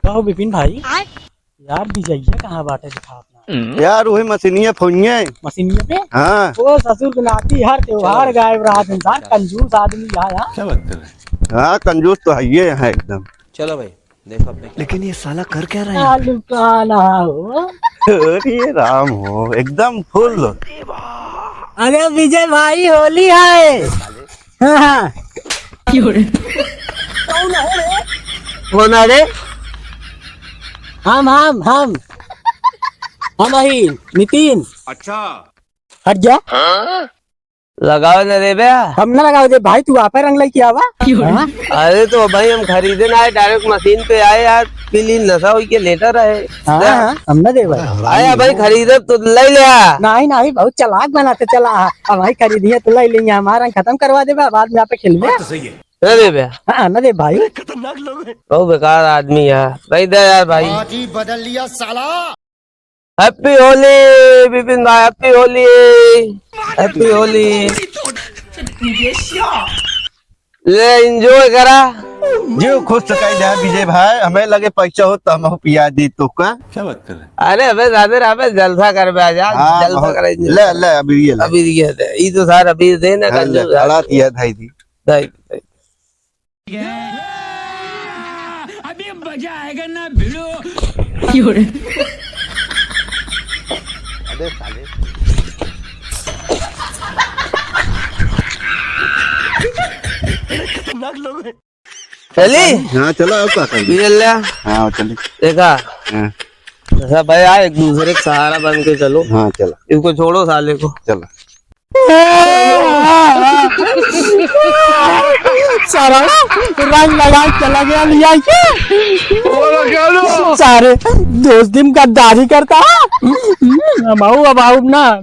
कहो विपिन भाई यार विजयिया कहाँ बाटे दिखा अपना यार वही मशीनिया फोनिया मशीनिया पे। हाँ वो ससुर के नाती हर त्योहार गायब रहा इंसान कंजूस आदमी यहाँ। क्या बात कर रहे हैं? हाँ कंजूस तो है ये है एकदम। चलो भाई देखो अपने। लेकिन ये साला कर क्या रहा है? आलू का ना हो। अरे राम हो एकदम फुल। अरे विजय भाई होली है। हाँ। कौन है रे? हम वही नितिन। अच्छा हट जा। लगाओ न रे बे। हम ना लगाओ दे भाई, तू आप रंग लेके आवा। हाँ? अरे तो भाई हम खरीदे ना आए, डायरेक्ट मशीन पे आए यार। पीली नशा हुई के लेटर है। हाँ, हम ना दे भाई। आया भाई खरीदे तो ले लिया। नहीं बहुत चालाक बनाते चला। अब भाई खरीदिए तो ले लेंगे, हमारा खत्म करवा दे बाद में यहाँ पे खेलने। सही है। अरे बे हाँ ना दे भाई। बहुत बेकार आदमी है भाई। दे यार भाई। पार्टी बदल लिया साला। हैप्पी होली विपिन भाई, हैप्पी होली, हैप्पी होली। ले एंजॉय करा। जो खुश सकाई जाए विजय भाई, हमें लगे पैसा हो तो हम पिया दी तो का। क्या बात कर रहे हैं? अरे अबे दादर अबे जलसा कर बे जा। हाँ, जलसा बहुत- करेंगे। ले ले अभी ये ले। अभी ये दे ई तो सार अभी दे ना ले, कंजूस अड़ा दिया धाई दी। दाई अभी मजा आएगा ना भिड़ो। अबे साले चली हाँ चलो अब क्या करेंगे। चल लिया। हाँ चलिए। देखा हाँ ऐसा भाई आ एक दूसरे का सहारा बन के चलो। हाँ चलो इसको छोड़ो साले को। चलो। सारा रंग लगा चला गया लिया के। सारे दोस्त दिन गद्दारी करता। अब आओ ना।